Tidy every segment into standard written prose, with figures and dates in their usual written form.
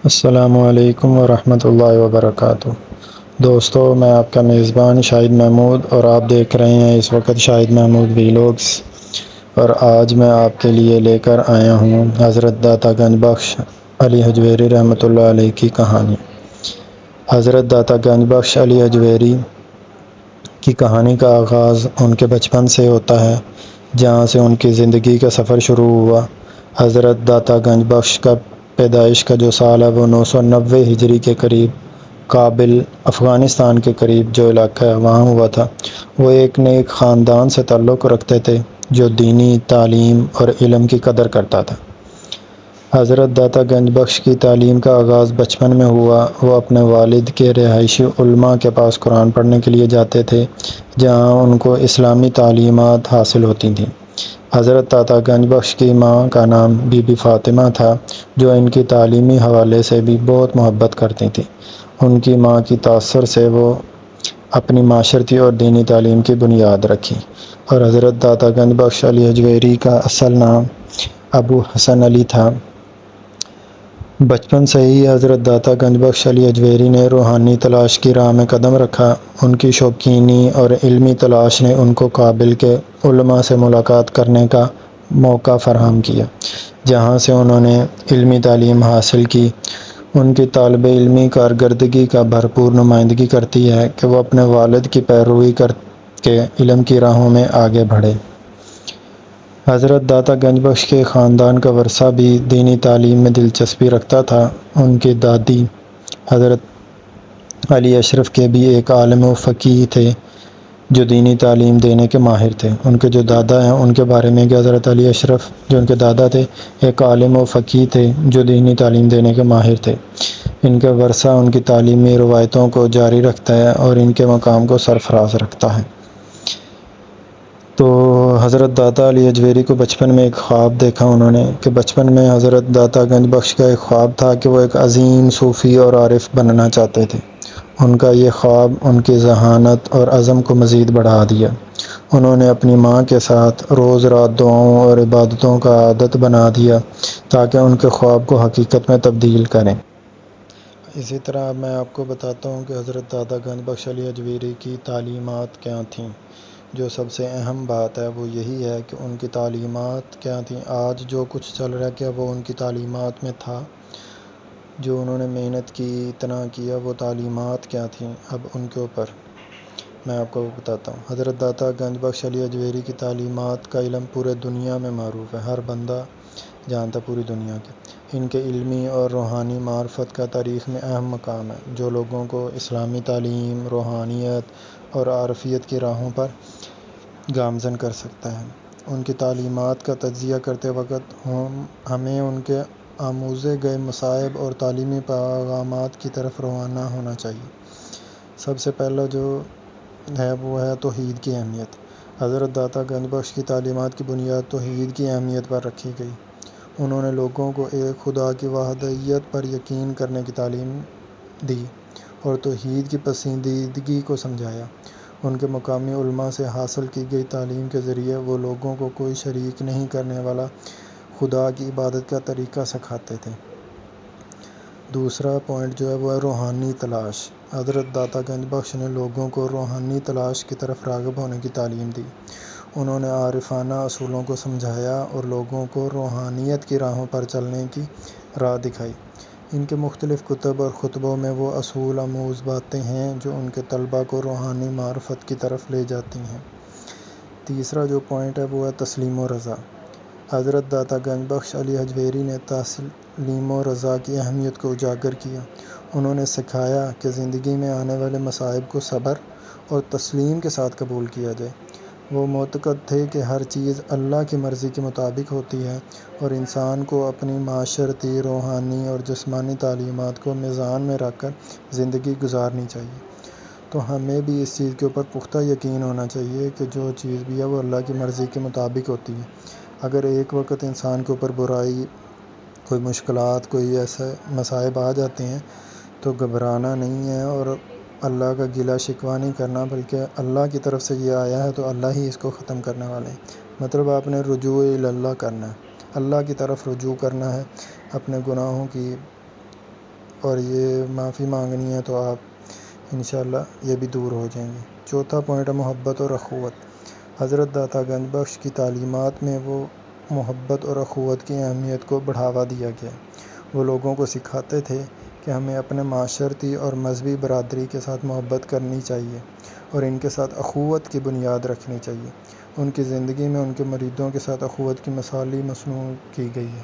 السلام علیکم ورحمۃ اللہ وبرکاتہ۔ دوستو، میں آپ کا میزبان شاہد محمود اور آپ دیکھ رہے ہیں اس وقت شاہد محمود ویلوگس، اور آج میں آپ کے لیے لے کر آیا ہوں حضرت داتا گنج بخش علی حجویری رحمۃ اللہ علیہ کی کہانی۔ حضرت داتا گنج بخش علی حجویری کی کہانی کا آغاز ان کے بچپن سے ہوتا ہے، جہاں سے ان کی زندگی کا سفر شروع ہوا۔ حضرت داتا گنج بخش کا پیدائش کا جو سال ہے وہ 990 ہجری کے قریب کابل، افغانستان کے قریب جو علاقہ ہے وہاں ہوا تھا۔ وہ ایک نیک خاندان سے تعلق رکھتے تھے جو دینی تعلیم اور علم کی قدر کرتا تھا۔ حضرت داتا گنج بخش کی تعلیم کا آغاز بچپن میں ہوا۔ وہ اپنے والد کے رہائشی علماء کے پاس قرآن پڑھنے کے لیے جاتے تھے، جہاں ان کو اسلامی تعلیمات حاصل ہوتی تھیں۔ حضرت داتا گنج بخش کی ماں کا نام بی بی فاطمہ تھا، جو ان کی تعلیمی حوالے سے بھی بہت محبت کرتی تھیں۔ ان کی ماں کی تاثر سے وہ اپنی معاشرتی اور دینی تعلیم کی بنیاد رکھی، اور حضرت داتا گنج بخش علی حجویری کا اصل نام ابو حسن علی تھا۔ بچپن سے ہی حضرت داتا گنج بخش علی حجویری نے روحانی تلاش کی راہ میں قدم رکھا۔ ان کی شوقینی اور علمی تلاش نے ان کو کابل کے علماء سے ملاقات کرنے کا موقع فراہم کیا، جہاں سے انہوں نے علمی تعلیم حاصل کی۔ ان کی طالب علمی کارکردگی کا بھرپور نمائندگی کرتی ہے کہ وہ اپنے والد کی پیروی کر کے علم کی راہوں میں آگے بڑھے۔ حضرت داتا گنج بخش کے خاندان کا ورثہ بھی دینی تعلیم میں دلچسپی رکھتا تھا۔ ان کی دادی حضرت علی اشرف کے بھی ایک عالم و فقیہ تھے جو دینی تعلیم دینے کے ماہر تھے۔ ان کے جو دادا ہیں ان کے بارے میں کہ حضرت علی اشرف جو ان کے دادا تھے ایک عالم و فقیہ تھے جو دینی تعلیم دینے کے ماہر تھے۔ ان کا ورثہ ان کی تعلیمی روایتوں کو جاری رکھتا ہے اور ان کے مقام کو سرفراز رکھتا ہے۔ تو حضرت داتا علی حجویری کو بچپن میں ایک خواب دیکھا انہوں نے کہ بچپن میں حضرت داتا گنج بخش کا ایک خواب تھا کہ وہ ایک عظیم صوفی اور عارف بننا چاہتے تھے۔ ان کا یہ خواب ان کی ذہانت اور عزم کو مزید بڑھا دیا۔ انہوں نے اپنی ماں کے ساتھ روز رات دعاؤں اور عبادتوں کا عادت بنا دیا تاکہ ان کے خواب کو حقیقت میں تبدیل کریں۔ اسی طرح میں آپ کو بتاتا ہوں کہ حضرت داتا گنج بخش علی حجویری کی تعلیمات کیا تھیں۔ جو سب سے اہم بات ہے وہ یہی ہے کہ ان کی تعلیمات کیا تھیں۔ آج جو کچھ چل رہا ہے کیا وہ ان کی تعلیمات میں تھا؟ جو انہوں نے محنت کی، اتنا کیا، وہ تعلیمات کیا تھیں؟ اب ان کے اوپر میں آپ کو بتاتا ہوں۔ حضرت داتا گنج بخش علی حجویری کی تعلیمات کا علم پورے دنیا میں معروف ہے، ہر بندہ جانتا پوری دنیا کے۔ ان کے علمی اور روحانی معرفت کا تاریخ میں اہم مقام ہے، جو لوگوں کو اسلامی تعلیم، روحانیت اور عارفیت کی راہوں پر گامزن کر سکتا ہے۔ ان کی تعلیمات کا تجزیہ کرتے وقت ہمیں ان کے آموزے گئے مصائب اور تعلیمی پیغامات کی طرف روانہ ہونا چاہیے۔ سب سے پہلا جو ہے وہ ہے توحید کی اہمیت۔ حضرت داتا گنج بخش کی تعلیمات کی بنیاد توحید کی اہمیت پر رکھی گئی۔ انہوں نے لوگوں کو ایک خدا کی وحدانیت پر یقین کرنے کی تعلیم دی اور توحید کی پسندیدگی کو سمجھایا۔ ان کے مقامی علماء سے حاصل کی گئی تعلیم کے ذریعے وہ لوگوں کو کوئی شریک نہیں کرنے والا خدا کی عبادت کا طریقہ سکھاتے تھے۔ دوسرا پوائنٹ جو ہے وہ ہے روحانی تلاش۔ حضرت داتا گنج بخش نے لوگوں کو روحانی تلاش کی طرف راغب ہونے کی تعلیم دی۔ انہوں نے عارفانہ اصولوں کو سمجھایا اور لوگوں کو روحانیت کی راہوں پر چلنے کی راہ دکھائی۔ ان کے مختلف کتب اور خطبوں میں وہ اصول آموز باتیں ہیں جو ان کے طلباء کو روحانی معرفت کی طرف لے جاتی ہیں۔ تیسرا جو پوائنٹ ہے وہ ہے تسلیم و رضا۔ حضرت داتا گنج بخش علی حجویری نے تسلیم و رضا کی اہمیت کو اجاگر کیا۔ انہوں نے سکھایا کہ زندگی میں آنے والے مصائب کو صبر اور تسلیم کے ساتھ قبول کیا جائے۔ وہ معتقد تھے کہ ہر چیز اللہ کی مرضی کے مطابق ہوتی ہے اور انسان کو اپنی معاشرتی، روحانی اور جسمانی تعلیمات کو میزان میں رکھ کر زندگی گزارنی چاہیے۔ تو ہمیں بھی اس چیز کے اوپر پختہ یقین ہونا چاہیے کہ جو چیز بھی ہے وہ اللہ کی مرضی کے مطابق ہوتی ہے۔ اگر ایک وقت انسان کے اوپر برائی، کوئی مشکلات، کوئی ایسے مصائب آ جاتے ہیں تو گھبرانا نہیں ہے اور اللہ کا گلہ شکوہ نہیں کرنا، بلکہ اللہ کی طرف سے یہ آیا ہے تو اللہ ہی اس کو ختم کرنے والے ہیں۔ مطلب آپ نے رجوع اللہ کرنا ہے، اللہ کی طرف رجوع کرنا ہے، اپنے گناہوں کی اور یہ معافی مانگنی ہے تو آپ انشاءاللہ یہ بھی دور ہو جائیں گے۔ چوتھا پوائنٹ ہے محبت اور اخوت۔ حضرت داتا گنج بخش کی تعلیمات میں وہ محبت اور اخوت کی اہمیت کو بڑھاوا دیا گیا۔ وہ لوگوں کو سکھاتے تھے کہ ہمیں اپنے معاشرتی اور مذہبی برادری کے ساتھ محبت کرنی چاہیے اور ان کے ساتھ اخوت کی بنیاد رکھنی چاہیے۔ ان کی زندگی میں ان کے مریدوں کے ساتھ اخوت کی مثالی مصنوع کی گئی ہے۔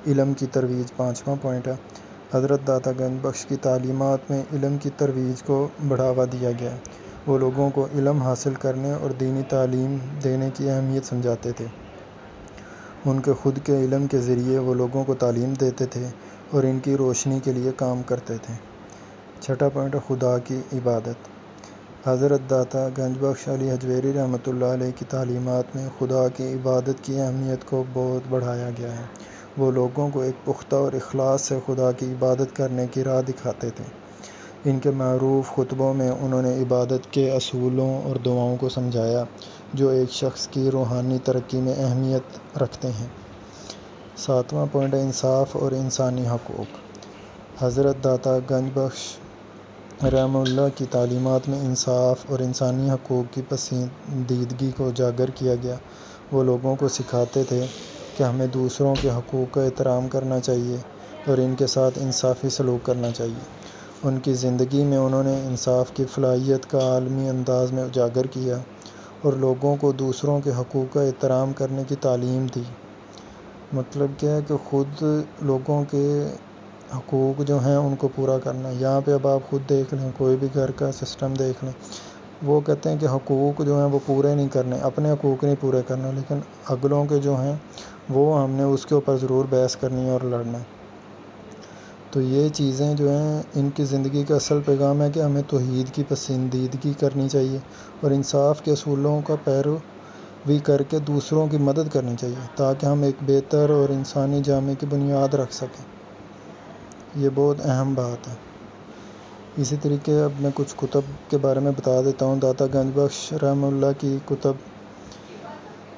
علم کی ترویج پانچواں پوائنٹ ہے۔ حضرت داتا گنج بخش کی تعلیمات میں علم کی ترویج کو بڑھاوا دیا گیا ہے۔ وہ لوگوں کو علم حاصل کرنے اور دینی تعلیم دینے کی اہمیت سمجھاتے تھے۔ ان کے خود کے علم کے ذریعے وہ لوگوں کو تعلیم دیتے تھے اور ان کی روشنی کے لیے کام کرتے تھے۔ چھٹا پوائنٹ ہے خدا کی عبادت۔ حضرت داتا گنج بخش علی حجویری رحمۃ اللہ علیہ کی تعلیمات میں خدا کی عبادت کی اہمیت کو بہت بڑھایا گیا ہے۔ وہ لوگوں کو ایک پختہ اور اخلاص سے خدا کی عبادت کرنے کی راہ دکھاتے تھے۔ ان کے معروف خطبوں میں انہوں نے عبادت کے اصولوں اور دعاؤں کو سمجھایا جو ایک شخص کی روحانی ترقی میں اہمیت رکھتے ہیں۔ ساتواں پوائنٹ ہے انصاف اور انسانی حقوق۔ حضرت داتا گنج بخش رحمہ اللہ کی تعلیمات میں انصاف اور انسانی حقوق کی پسندیدگی کو اجاگر کیا گیا۔ وہ لوگوں کو سکھاتے تھے کہ ہمیں دوسروں کے حقوق کا احترام کرنا چاہیے اور ان کے ساتھ انصافی سلوک کرنا چاہیے۔ ان کی زندگی میں انہوں نے انصاف کی فلاحیت کا عالمی انداز میں اجاگر کیا اور لوگوں کو دوسروں کے حقوق کا احترام کرنے کی تعلیم دی۔ مطلب کیا ہے کہ خود لوگوں کے حقوق جو ہیں ان کو پورا کرنا۔ یہاں پہ اب آپ خود دیکھ لیں، کوئی بھی گھر کا سسٹم دیکھ لیں، وہ کہتے ہیں کہ حقوق جو ہیں وہ پورے نہیں کرنے، اپنے حقوق نہیں پورے کرنا، لیکن اگلوں کے جو ہیں وہ ہم نے اس کے اوپر ضرور بحث کرنی ہے اور لڑنا ہے۔ تو یہ چیزیں جو ہیں ان کی زندگی کا اصل پیغام ہے کہ ہمیں توحید کی پسندیدگی کرنی چاہیے اور انصاف کے اصولوں کا پیروی کر کے دوسروں کی مدد کرنی چاہیے تاکہ ہم ایک بہتر اور انسانی جامعے کی بنیاد رکھ سکیں۔ یہ بہت اہم بات ہے۔ اسی طریقے اب میں کچھ کتب کے بارے میں بتا دیتا ہوں۔ داتا گنج بخش رحمہ اللہ کی کتب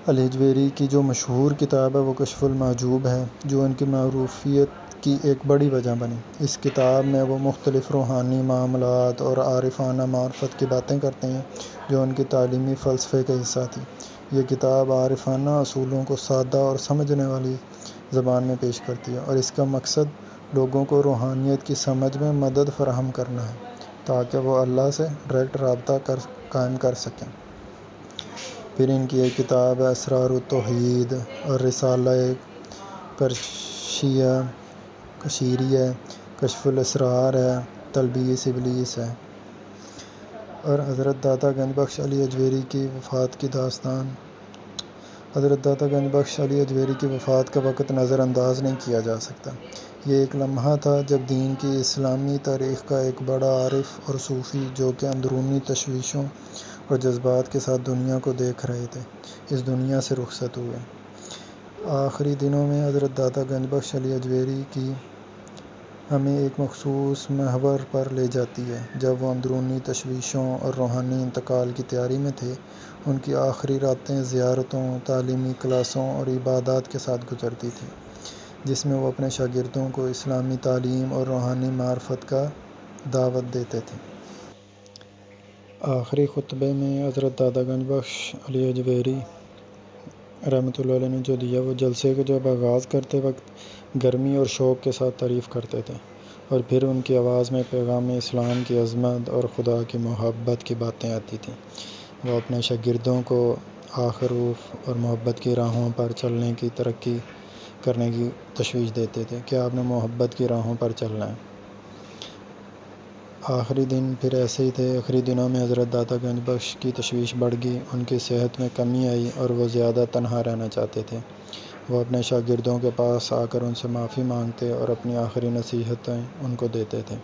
علی حجویری کی جو مشہور کتاب ہے وہ کشف المحجوب ہے، جو ان کی معروفیت کی ایک بڑی وجہ بنی۔ اس کتاب میں وہ مختلف روحانی معاملات اور عارفانہ معرفت کی باتیں کرتے ہیں جو ان کی تعلیمی فلسفے کا حصہ تھی۔ یہ کتاب عارفانہ اصولوں کو سادہ اور سمجھنے والی زبان میں پیش کرتی ہے اور اس کا مقصد لوگوں کو روحانیت کی سمجھ میں مدد فراہم کرنا ہے تاکہ وہ اللہ سے ڈائریکٹ رابطہ قائم کر سکیں۔ پھر ان کی ایک کتاب ہے اسرار التوحید اور رسالہ کشیری ہے، کشف الاسرار ہے، تلبیس ابلیس ہے۔ اور حضرت داتا گنج بخش علی حجویری کی وفات کی داستان۔ حضرت داتا گنج بخش علی حجویری کی وفات کا وقت نظر انداز نہیں کیا جا سکتا۔ یہ ایک لمحہ تھا جب دین کی اسلامی تاریخ کا ایک بڑا عارف اور صوفی جو کہ اندرونی تشویشوں اور جذبات کے ساتھ دنیا کو دیکھ رہے تھے، اس دنیا سے رخصت ہوئے۔ آخری دنوں میں حضرت داتا گنج بخش علی حجویری کی ہمیں ایک مخصوص محور پر لے جاتی ہے۔ جب وہ اندرونی تشویشوں اور روحانی انتقال کی تیاری میں تھے، ان کی آخری راتیں زیارتوں، تعلیمی کلاسوں اور عبادات کے ساتھ گزرتی تھیں، جس میں وہ اپنے شاگردوں کو اسلامی تعلیم اور روحانی معرفت کا دعوت دیتے تھے۔ آخری خطبے میں حضرت داتا گنج بخش علی حجویری رحمۃ اللہ علیہ نے جو دیا، وہ جلسے کو جب آغاز کرتے وقت گرمی اور شوق کے ساتھ تعریف کرتے تھے اور پھر ان کی آواز میں پیغام اسلام کی عظمت اور خدا کی محبت کی باتیں آتی تھیں۔ وہ اپنے شاگردوں کو آخروف اور محبت کی راہوں پر چلنے کی ترقی کرنے کی تشویش دیتے تھے کہ آپ نے محبت کی راہوں پر چلنا ہے۔ آخری دن پھر ایسے ہی تھے۔ آخری دنوں میں حضرت داتا گنج بخش کی تشویش بڑھ گئی، ان کی صحت میں کمی آئی اور وہ زیادہ تنہا رہنا چاہتے تھے۔ وہ اپنے شاگردوں کے پاس آ کر ان سے معافی مانگتے اور اپنی آخری نصیحتیں ان کو دیتے تھے۔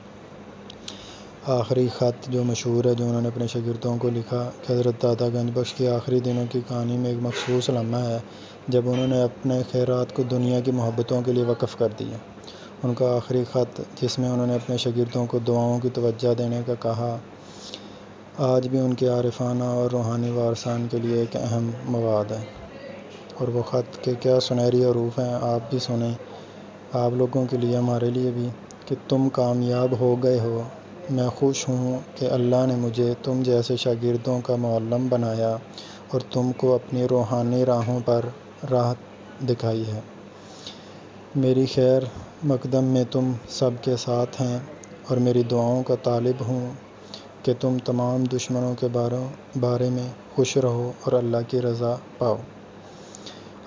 آخری خط جو مشہور ہے جو انہوں نے اپنے شاگردوں کو لکھا کہ حضرت داتا گنج بخش کی آخری دنوں کی کہانی میں ایک مخصوص لمحہ ہے جب انہوں نے اپنے خیرات کو دنیا کی محبتوں کے لیے وقف کر دیا۔ ان کا آخری خط جس میں انہوں نے اپنے شاگردوں کو دعاؤں کی توجہ دینے کا کہا، آج بھی ان کے عارفانہ اور روحانی وارثان کے لیے ایک اہم مواد ہے۔ اور وہ خط کے کیا سنہری حروف ہیں، آپ بھی سنیں، آپ لوگوں کے لیے، ہمارے لیے بھی۔ کہ تم کامیاب ہو گئے ہو۔ میں خوش ہوں کہ اللہ نے مجھے تم جیسے شاگردوں کا معلم بنایا اور تم کو اپنی روحانی راہوں پر راہ دکھائی ہے۔ میری خیر مقدم میں تم سب کے ساتھ ہیں اور میری دعاؤں کا طالب ہوں کہ تم تمام دشمنوں کے بارے میں خوش رہو اور اللہ کی رضا پاؤ۔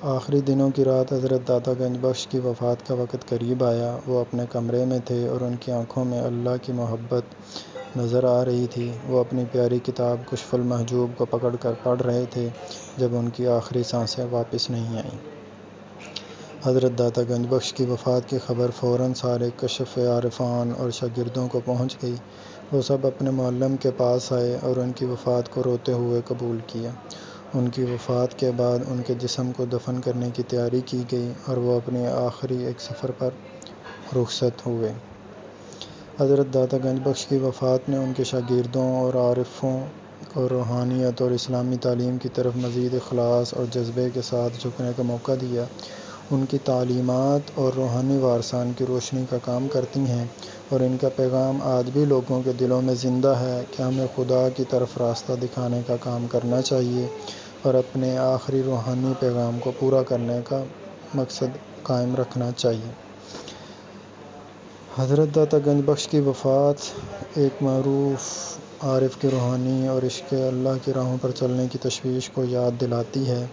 آخری دنوں کی رات حضرت داتا گنج بخش کی وفات کا وقت قریب آیا۔ وہ اپنے کمرے میں تھے اور ان کی آنکھوں میں اللہ کی محبت نظر آ رہی تھی۔ وہ اپنی پیاری کتاب کشف المحجوب کو پکڑ کر پڑھ رہے تھے جب ان کی آخری سانسیں واپس نہیں آئیں۔ حضرت داتا گنج بخش کی وفات کی خبر فوراً سارے کشف عارفان اور شاگردوں کو پہنچ گئی۔ وہ سب اپنے معلم کے پاس آئے اور ان کی وفات کو روتے ہوئے قبول کیا۔ ان کی وفات کے بعد ان کے جسم کو دفن کرنے کی تیاری کی گئی اور وہ اپنے آخری ایک سفر پر رخصت ہوئے۔ حضرت داتا گنج بخش کی وفات نے ان کے شاگردوں اور عارفوں کو روحانیت اور اسلامی تعلیم کی طرف مزید اخلاص اور جذبے کے ساتھ جھکنے کا موقع دیا۔ ان کی تعلیمات اور روحانی وارثان کی روشنی کا کام کرتی ہیں اور ان کا پیغام آج بھی لوگوں کے دلوں میں زندہ ہے کہ ہمیں خدا کی طرف راستہ دکھانے کا کام کرنا چاہیے اور اپنے آخری روحانی پیغام کو پورا کرنے کا مقصد قائم رکھنا چاہیے۔ حضرت داتا گنج بخش کی وفات ایک معروف عارف کی روحانی اور عشق اللہ کی راہوں پر چلنے کی تشویش کو یاد دلاتی ہے۔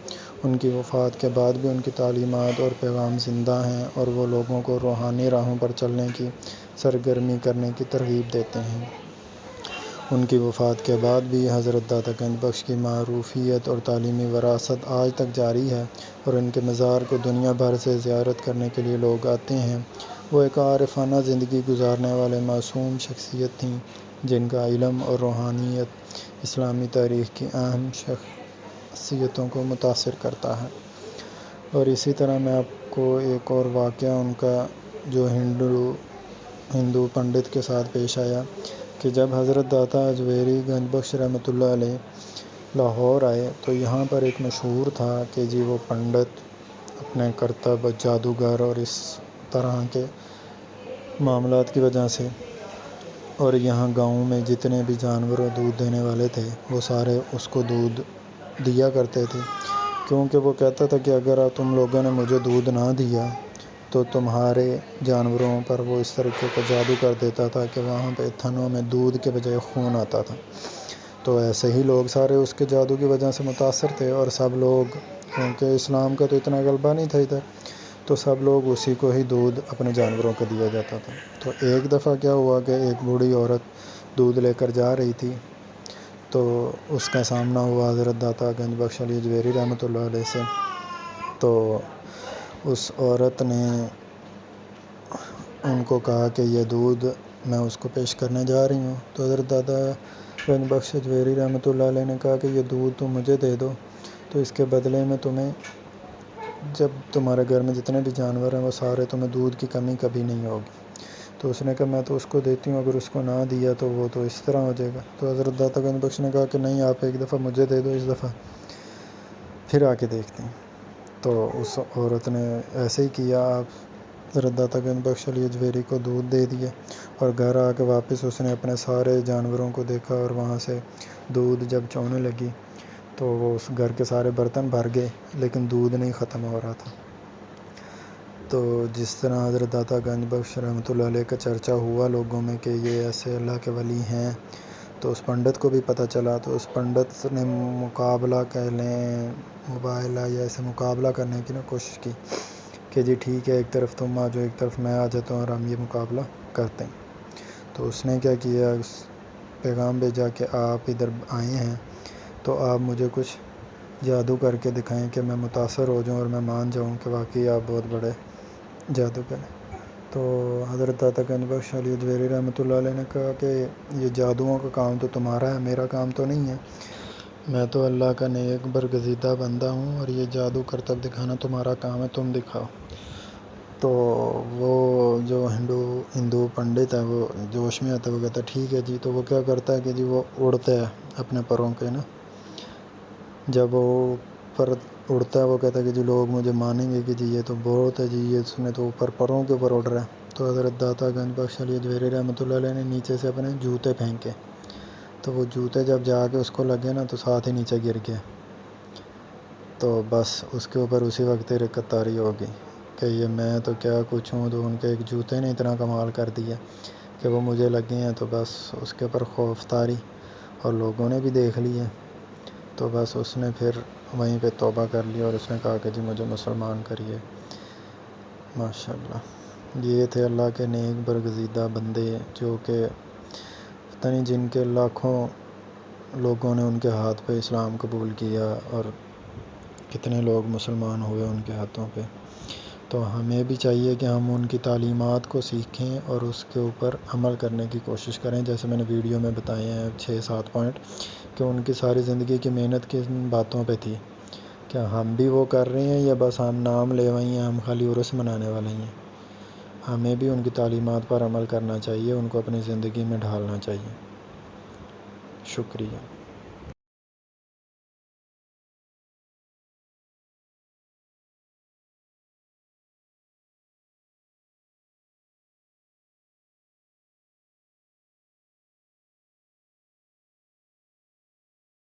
ان کی وفات کے بعد بھی ان کی تعلیمات اور پیغام زندہ ہیں اور وہ لوگوں کو روحانی راہوں پر چلنے کی سرگرمی کرنے کی ترغیب دیتے ہیں۔ ان کی وفات کے بعد بھی حضرت داتا گنج بخش کی معروفیت اور تعلیمی وراثت آج تک جاری ہے اور ان کے مزار کو دنیا بھر سے زیارت کرنے کے لیے لوگ آتے ہیں۔ وہ ایک عارفانہ زندگی گزارنے والے معصوم شخصیت تھیں جن کا علم اور روحانیت اسلامی تاریخ کی اہم شخصیتوں کو متاثر کرتا ہے۔ اور اسی طرح میں آپ کو ایک اور واقعہ ان کا جو ہندو پنڈت کے ساتھ پیش آیا کہ جب حضرت داتا اجویری گنج بخش رحمۃ اللہ علیہ لاہور آئے تو یہاں پر ایک مشہور تھا کہ جی وہ پنڈت اپنے کرتب جادوگر اور اس طرح کے معاملات کی وجہ سے اور یہاں گاؤں میں جتنے بھی جانور دودھ دینے والے تھے وہ سارے اس کو دودھ دیا کرتے تھے، کیونکہ وہ کہتا تھا کہ اگر تم لوگوں نے مجھے دودھ نہ دیا تو تمہارے جانوروں پر وہ اس طریقے کا جادو کر دیتا تھا کہ وہاں پہ تھنوں میں دودھ کے بجائے خون آتا تھا۔ تو ایسے ہی لوگ سارے اس کے جادو کی وجہ سے متاثر تھے اور سب لوگ، کیونکہ اسلام کا تو اتنا غلبہ نہیں تھا ادھر، تو سب لوگ اسی کو ہی دودھ اپنے جانوروں کو دیا جاتا تھا۔ تو ایک دفعہ کیا ہوا کہ ایک بوڑھی عورت دودھ لے کر جا رہی تھی تو اس کا سامنا ہوا حضرت داتا گنج بخش علی اجویری رحمۃ اللہ علیہ سے۔ تو اس عورت نے ان کو کہا کہ یہ دودھ میں اس کو پیش کرنے جا رہی ہوں۔ تو حضرت داتا گنج بخش اجویری رحمۃ اللہ علیہ نے کہا کہ یہ دودھ تم مجھے دے دو، تو اس کے بدلے میں تمہیں، جب تمہارے گھر میں جتنے بھی جانور ہیں وہ سارے، تمہیں دودھ کی کمی کبھی نہیں ہوگی۔ تو اس نے کہا میں تو اس کو دیتی ہوں، اگر اس کو نہ دیا تو وہ تو اس طرح ہو جائے گا۔ تو حضرت داتا گنج بخش نے کہا کہ نہیں، آپ ایک دفعہ مجھے دے دو، اس دفعہ پھر آ کے دیکھتے ہیں۔ تو اس عورت نے ایسے ہی کیا، آپ حضرت داتا گنج بخش علی اجویری کو دودھ دے دیا اور گھر آ کے واپس اس نے اپنے سارے جانوروں کو دیکھا اور وہاں سے دودھ جب چونے لگی تو وہ اس گھر کے سارے برتن بھر گئے لیکن دودھ نہیں ختم ہو رہا تھا۔ تو جس طرح حضرت داتا گنج بخش رحمۃ اللہ علیہ کا چرچا ہوا لوگوں میں کہ یہ ایسے اللہ کے ولی ہیں، تو اس پنڈت کو بھی پتہ چلا۔ تو اس پنڈت نے مقابلہ کہہ لیں، مباہلہ یا ایسے مقابلہ کرنے کی کوشش کی کہ جی ٹھیک ہے، ایک طرف تم آ جاؤ، ایک طرف میں آ جاتا ہوں اور ہم یہ مقابلہ کرتے ہیں۔ تو اس نے کیا کیا، اس پیغام بھیجا کہ آپ ادھر آئے ہیں تو آپ مجھے کچھ جادو کر کے دکھائیں کہ میں متاثر ہو جاؤں اور میں مان جاؤں کہ واقعی آپ بہت بڑے جادوگر ہیں۔ تو حضرت داتا گنج بخش علی اجویری رحمۃ اللہ علیہ نے کہا کہ یہ جادوؤں کا کام تو تمہارا ہے، میرا کام تو نہیں ہے، میں تو اللہ کا نیک برگزیدہ بندہ ہوں اور یہ جادو کرتب دکھانا تمہارا کام ہے، تم دکھاؤ۔ تو وہ جو ہندو پنڈت ہے وہ جوش میں آتا ہے، وہ کہتا ہے ٹھیک ہے جی۔ تو وہ کیا کرتا ہے کہ جی وہ اڑتا ہے اپنے پروں کے نا، جب وہ پر اڑتا ہے وہ کہتا ہے کہ جی لوگ مجھے مانیں گے کہ جی یہ تو بہت ہے جی، یہ اس نے تو اوپر پروں کے اوپر اڑ رہا ہے۔ تو حضرت داتا گنج بخش علی اجویری رحمۃ اللہ علیہ نے نیچے سے اپنے جوتے پھینکے، تو وہ جوتے جب جا کے اس کو لگے نا تو ساتھ ہی نیچے گر گئے، تو بس اس کے اوپر اسی وقت رکت طاری ہو گئی کہ یہ میں تو کیا کچھ ہوں، تو ان کے ایک جوتے نے اتنا کمال کر دیا کہ وہ مجھے لگے ہیں، تو بس اس کے اوپر خوف طاری، اور لوگوں نے بھی دیکھ لیا، تو بس اس نے پھر وہیں پہ توبہ کر لیا اور اس نے کہا کہ جی مجھے مسلمان کریے۔ ماشاءاللہ، یہ تھے اللہ کے نیک برگزیدہ بندے، جو کہ پتہ نہیں جن کے لاکھوں لوگوں نے ان کے ہاتھ پہ اسلام قبول کیا، اور کتنے لوگ مسلمان ہوئے ان کے ہاتھوں پہ۔ تو ہمیں بھی چاہیے کہ ہم ان کی تعلیمات کو سیکھیں اور اس کے اوپر عمل کرنے کی کوشش کریں، جیسے میں نے ویڈیو میں بتائے ہیں 6-7 پوائنٹ، کہ ان کی ساری زندگی کی محنت کن باتوں پہ تھی، کیا ہم بھی وہ کر رہے ہیں یا بس ہم نام لے ہوئے ہیں، ہم خالی عرس منانے والے ہیں؟ ہمیں بھی ان کی تعلیمات پر عمل کرنا چاہیے، ان کو اپنی زندگی میں ڈھالنا چاہیے۔ شکریہ۔